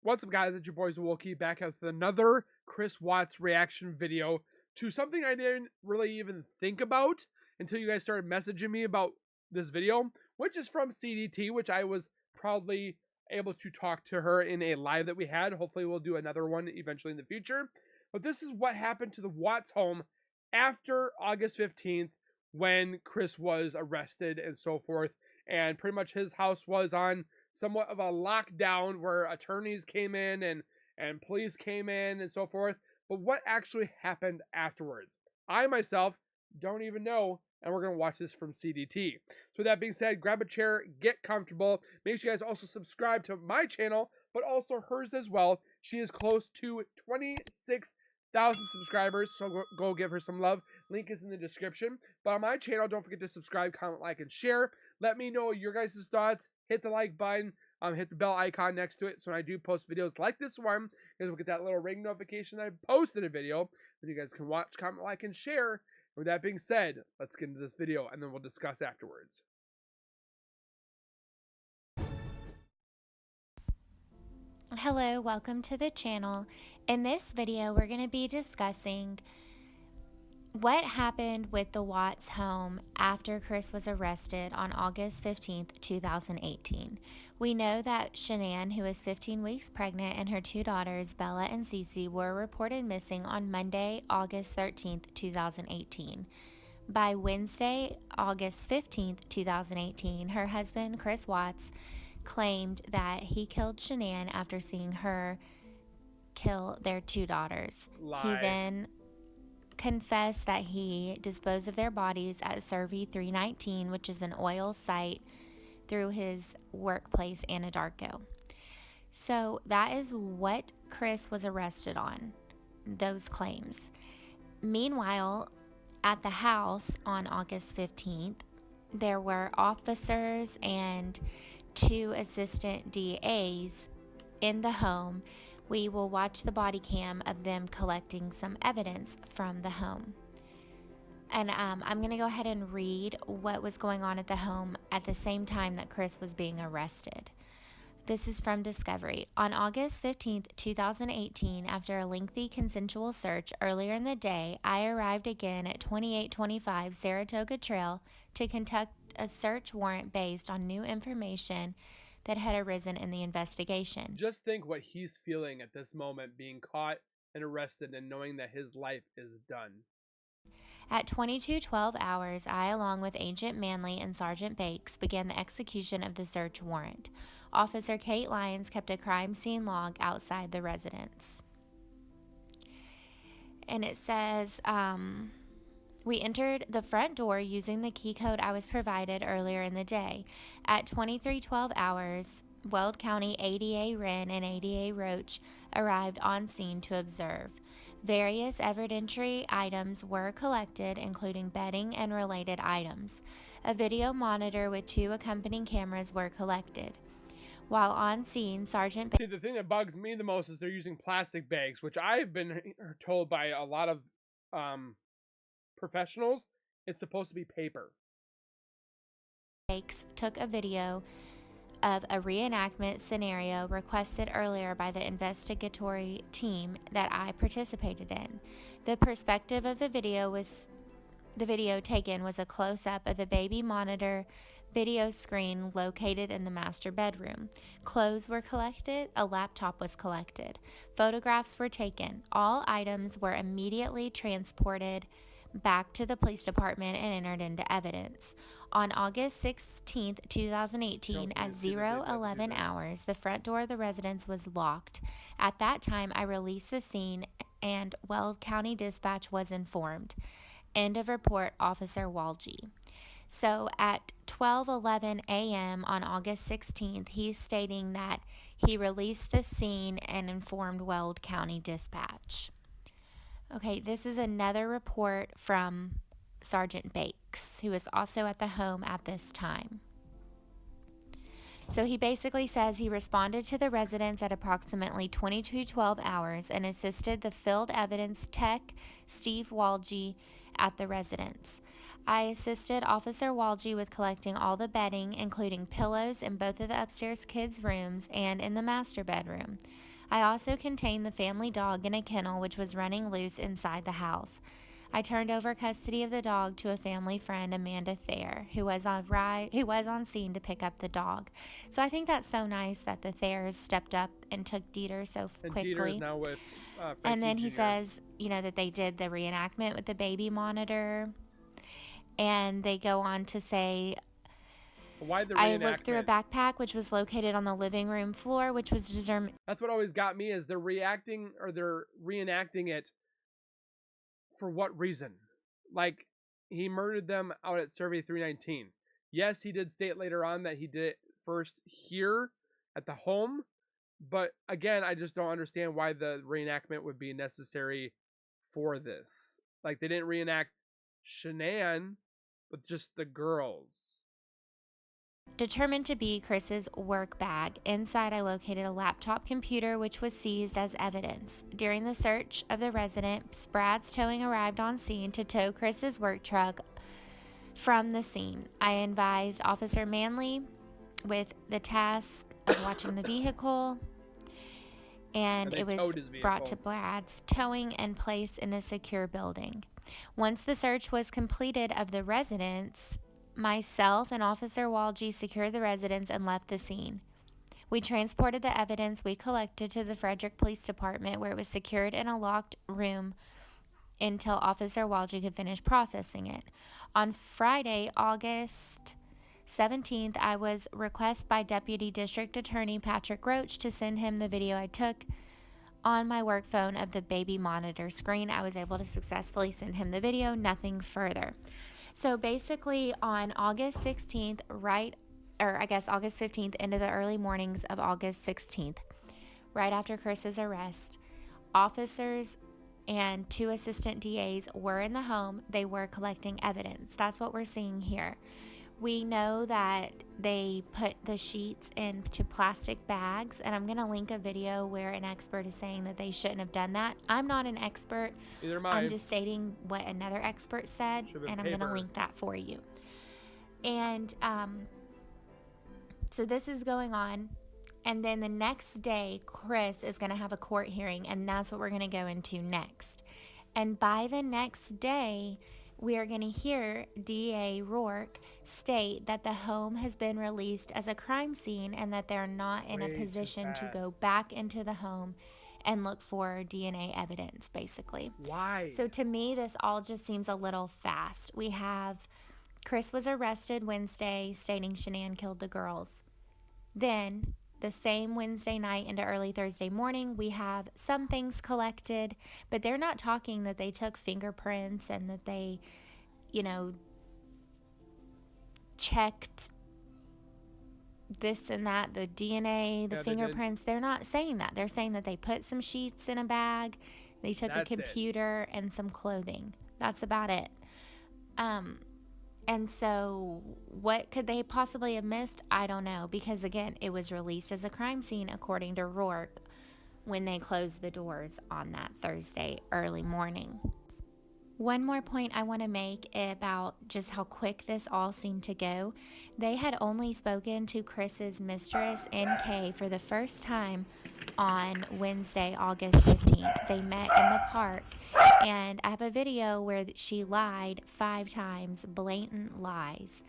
What's up, guys? It's your boys Wookie back with another Chris Watts reaction video to something I didn't really even think about until you guys started messaging me about this video, which is from CDT, which I was proudly able to talk to her in a live that we had. Hopefully we'll do another one eventually in the future. But this is what happened to the Watts home after August 15th when Chris was arrested and so forth. And pretty much his house was on somewhat of a lockdown where attorneys came in and police came in and so forth. But what actually happened afterwards? I myself don't even know, and we're going to watch this from CDT. So with that being said, grab a chair, get comfortable. Make sure you guys also subscribe to my channel, but also hers as well. She is close to 26,000 subscribers, so go give her some love. Link is in the description. But on my channel, don't forget to subscribe, comment, like, and share. Let me know your guys' thoughts. Hit the like button. Hit the bell icon next to it so when I do post videos like this one, you guys will get that little ring notification that I posted a video. And you guys can watch, comment, like, and share. With that being said, let's get into this video and then we'll discuss afterwards. Hello, welcome to the channel. In this video, we're going to be discussing what happened with the Watts home after Chris was arrested on August 15th, 2018. We know that Shanann, who is 15 weeks pregnant, and her two daughters, Bella and Cece, were reported missing on Monday, August 13th, 2018. By Wednesday, August 15th, 2018, her husband, Chris Watts, claimed that he killed Shanann after seeing her kill their two daughters. He then confessed that he disposed of their bodies at Survey 319, which is an oil site, through his workplace, Anadarko. So that is what Chris was arrested on, those claims. Meanwhile, at the house on August 15th, there were officers and two assistant DAs in the home. We will watch the body cam of them collecting some evidence from the home. And I'm going to go ahead and read what was going on at the home at the same time that Chris was being arrested. This is from Discovery. On August 15th, 2018, after a lengthy consensual search earlier in the day, I arrived again at 2825 Saratoga Trail to conduct a search warrant based on new information that had arisen in the investigation. Just think what he's feeling at this moment, being caught and arrested and knowing that his life is done. At 22:12 hours, I, along with Agent Manley and Sergeant Bakes, began the execution of the search warrant. Officer Kate Lyons kept a crime scene log outside the residence. And it says, we entered the front door using the key code I was provided earlier in the day. At 23:12 hours, Weld County ADA Wren and ADA Roach arrived on scene to observe. Various evidentiary items were collected, including bedding and related items. A video monitor with two accompanying cameras were collected. While on scene, Sergeant... See, the thing that bugs me the most is they're using plastic bags, which I've been told by a lot of professionals, it's supposed to be paper. Bakes took a video of a reenactment scenario requested earlier by the investigatory team that I participated in. The perspective of the video taken was a close-up of the baby monitor video screen located in the master bedroom. Clothes were collected, a laptop was collected, photographs were taken. All items were immediately transported back to the police department and entered into evidence. On August 16, 2018, at 0:11 hours, the front door of the residence was locked. At that time, I released the scene and Weld County Dispatch was informed. End of report, Officer Walgie. So at 12:11 a.m. on August 16th, he's stating that he released the scene and informed Weld County Dispatch. Okay, this is another report from Sergeant Bakes, who is also at the home at this time. So he basically says he responded to the residence at approximately 22:12 hours and assisted the field evidence tech, Steve Walgie, at the residence. I assisted Officer Walgie with collecting all the bedding, including pillows in both of the upstairs kids' rooms and in the master bedroom. I also contained the family dog in a kennel which was running loose inside the house. I turned over custody of the dog to a family friend, Amanda Thayer, who was on scene to pick up the dog. So I think that's so nice that the Thayers stepped up and took Dieter so And Dieter is quickly. now with And Frankie then he Jr. says, that they did the reenactment with the baby monitor. And they go on to say, Why the I looked through a reenactment? backpack which was located on the living room floor, which was determined. That's what always got me, is they're reenacting it for what reason? Like, he murdered them out at Survey 319. Yes, he did state later on that he did it first here at the home, but again, I just don't understand why the reenactment would be necessary for this. Like, they didn't reenact Shanann, but just the girls. Determined to be Chris's work bag. Inside, I located a laptop computer which was seized as evidence. During the search of the residence, Brad's towing arrived on scene to tow Chris's work truck from the scene. I advised Officer Manley with the task of watching the vehicle, and it was brought to Brad's towing and placed in a secure building. Once the search was completed of the residence, myself and Officer Walgie secured the residence and left the scene. We transported the evidence we collected to the Frederick Police Department, where it was secured in a locked room until Officer Walgie could finish processing it. On Friday, August 17th, I was requested by Deputy District Attorney Patrick Roach to send him the video I took on my work phone of the baby monitor screen. I was able to successfully send him the video, nothing further. So basically on August 16th, August 15th into the early mornings of August 16th, right after Chris's arrest, officers and 2 assistant DAs were in the home. They were collecting evidence. That's what we're seeing here. We know that they put the sheets into plastic bags, and I'm going to link a video where an expert is saying that they shouldn't have done that. I'm not an expert. Neither am I. I'm just stating what another expert said, and I'm going to link that for you. And so this is going on, and then the next day, Chris is going to have a court hearing, and that's what we're going to go into next. And by the next day, we are going to hear DA Rourke state that the home has been released as a crime scene and that they're not in a position to go back into the home and look for DNA evidence, basically. Why? So to me, this all just seems a little fast. We have Chris was arrested Wednesday, stating Shanann killed the girls. Then the same Wednesday night into early Thursday morning, we have some things collected, but they're not talking that they took fingerprints and that they, checked this and that, the DNA, the fingerprints. They're not saying that. They're saying that they put some sheets in a bag, they took a computer and some clothing. That's about it. And so what could they possibly have missed? I don't know, because again, it was released as a crime scene according to Rourke when they closed the doors on that Thursday early morning. One more point I want to make about just how quick this all seemed to go. They had only spoken to Chris's mistress, NK, for the first time on Wednesday, August 15th. They met in the park, and I have a video where she lied 5 times, blatant lies.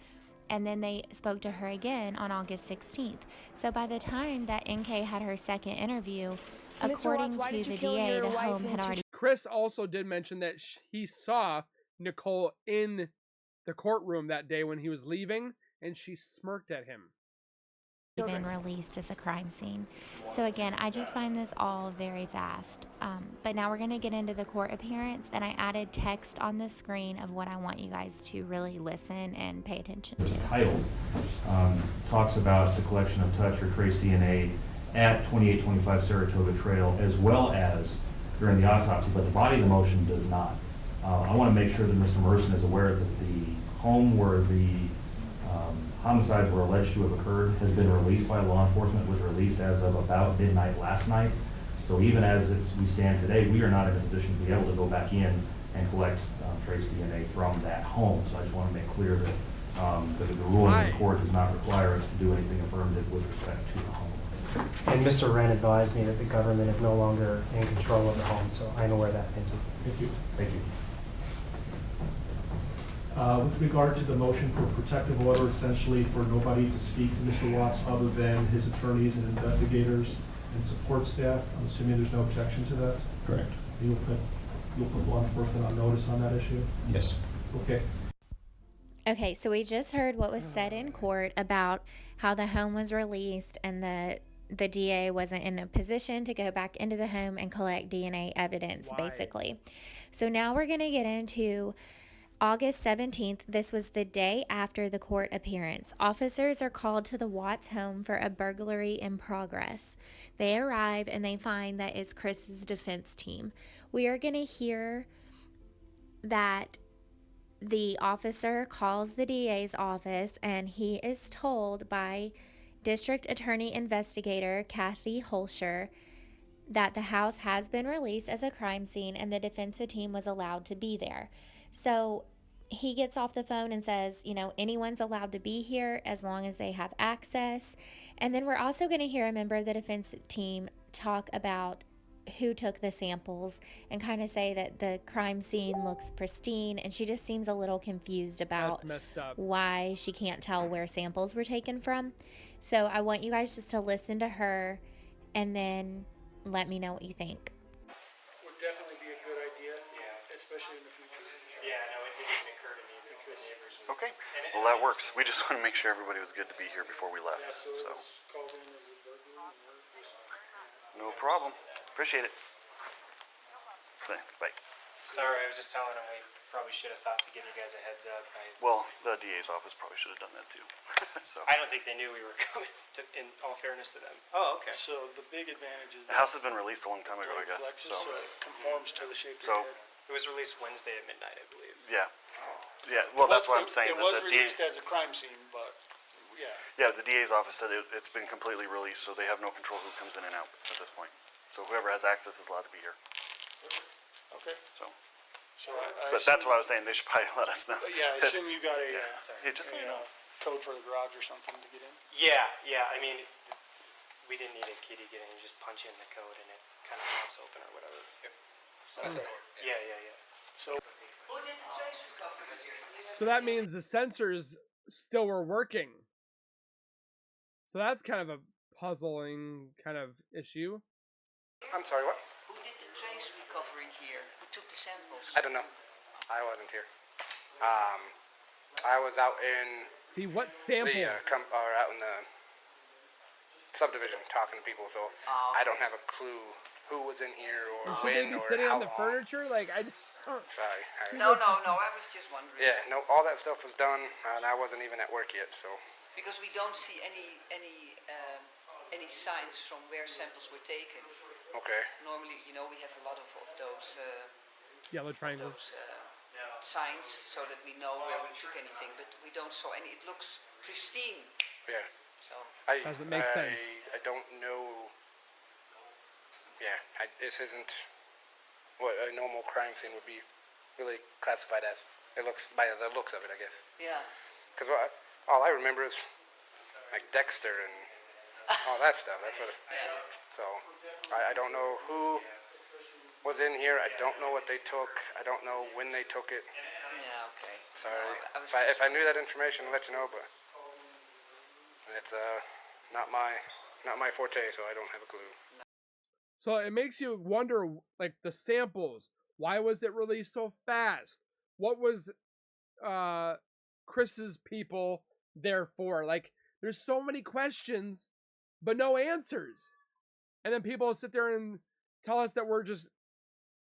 And then they spoke to her again on August 16th. So by the time that NK had her second interview, according to the DA, the home had already... Chris also did mention that he saw Nicole in the courtroom that day when he was leaving, and she smirked at him. Been released as a crime scene. So again, I just find this all very fast. But now we're going to get into the court appearance, and I added text on the screen of what I want you guys to really listen and pay attention to. The title talks about the collection of touch or trace DNA at 2825 Saratoga Trail, as well as during the autopsy, but the body of the motion does not. I want to make sure that Mr. Merson is aware that the home where the homicides were alleged to have occurred has been released by law enforcement, was released as of about midnight last night. So even as we stand today, we are not in a position to be able to go back in and collect trace DNA from that home. So I just want to make clear that But the ruling of Why? the court does not require us to do anything affirmative with respect to the home. And Mr. Wren advised me that the government is no longer in control of the home, so I'm aware of that. Thank you. Thank you. Thank you. With regard to the motion for protective order, essentially for nobody to speak to Mr. Watts other than his attorneys and investigators and support staff, I'm assuming there's no objection to that? Correct. You'll put law enforcement on notice on that issue? Yes. Okay. Okay, so we just heard what was said in court about how the home was released and the DA wasn't in a position to go back into the home and collect DNA evidence, Why? basically. So now we're going to get into August 17th. This was the day after the court appearance. Officers are called to the Watts home for a burglary in progress. They arrive and they find that it's Chris's defense team. We are going to hear that the officer calls the DA's office and he is told by District Attorney Investigator Kathy Holscher that the house has been released as a crime scene and the defensive team was allowed to be there. So he gets off the phone and says, anyone's allowed to be here as long as they have access. And then we're also going to hear a member of the defense team talk about who took the samples and kind of say that the crime scene looks pristine, and she just seems a little confused about That's messed up. why she can't tell where samples were taken from. So I want you guys just to listen to her and then let me know what you think. Would definitely be a good idea, especially in the future. Yeah, no, it didn't occur to me that the neighbors would. Okay, well that works. We just want to make sure everybody was good to be here before we left, So so. it was called in as a burglary, and we're just- No problem. Appreciate it. Bye. Sorry, I was just telling him we probably should have thought to give you guys a heads up. Well, the DA's office probably should have done that too. So, I don't think they knew we were coming, in all fairness to them. Oh, okay. So the big advantage is the house has been released a long time ago, I it guess, flexes, so. so it conforms to the shape So- of your head. It was released Wednesday at midnight, I believe. Yeah. Yeah, well, that's what I'm saying. It that was the released as a crime scene, but yeah. Yeah, the DA's office said it's been completely released, so they have no control who comes in and out at this point. So whoever has access is allowed to be here, Okay. so. So I But that's what I was saying, they should probably let us know. Yeah, I assume you got a Yeah, just so you know. code for the garage or something to get in. Yeah, I mean, we didn't need a key to get in. You just punch in the code and it kind of pops open or whatever. So, yeah. So So that means the sensors still were working. So that's kind of a puzzling kind of issue. I'm sorry, what? Who did the trace recovery here? Who took the samples? I don't know. I wasn't here. I was out in See what samples? out in the subdivision talking to people, so I don't have a clue who was in here or Should they when be or sitting how on the long. furniture? Like I just Sorry. No, I was just wondering. Yeah, no, all that stuff was done, and I wasn't even at work yet, so. Because we don't see any signs from where samples were taken. Okay. Normally, we have a lot of those yellow triangle. signs so that we know where we took anything, but we don't saw any. It looks pristine. Yeah. So Doesn't make sense. I don't know. Yeah, this isn't what a normal crime scene would be really classified as. It looks, by the looks of it, I guess. yeah. Because all I remember is like Dexter and all that stuff. That's what. So I don't know who was in here. I don't know what they took. I don't know when they took it. Yeah. Okay. Sorry. No, I was If I knew that information, I'd let you know. But it's not my forte, so I don't have a clue. So it makes you wonder, like the samples. Why was it released so fast? What was Chris's people there for? Like, there's so many questions, but no answers. And then people sit there and tell us that we're just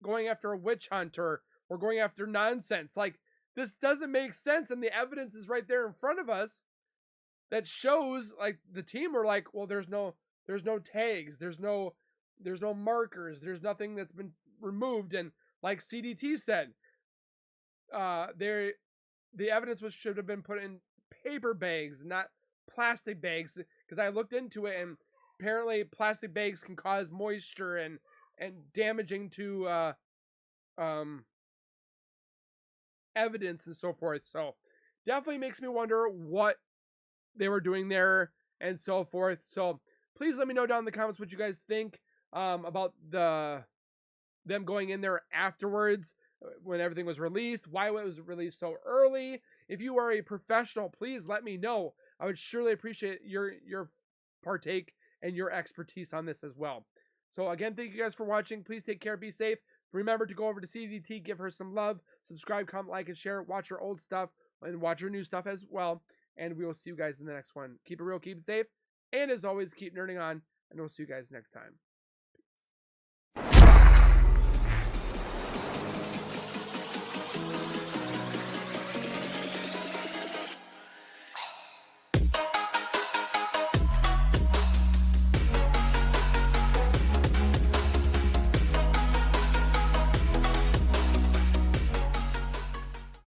going after a witch hunt or we're going after nonsense. Like, this doesn't make sense, and the evidence is right there in front of us that shows, like, the team are like, well, there's no tags, there's no markers, there's nothing that's been removed, and like CDT said, the evidence should have been put in paper bags, not plastic bags, because I looked into it, and apparently plastic bags can cause moisture and damaging to evidence and so forth. So definitely makes me wonder what they were doing there and so forth. So please let me know down in the comments what you guys think about them going in there afterwards when everything was released, why it was released so early. If you are a professional, please let me know. I would surely appreciate your partake and your expertise on this as well. So again, thank you guys for watching. Please take care, be safe. Remember to go over to CDT, give her some love, subscribe, comment, like, and share. Watch her old stuff and watch her new stuff as well. And we will see you guys in the next one. Keep it real, keep it safe, and as always, keep nerding on, and we'll see you guys next time.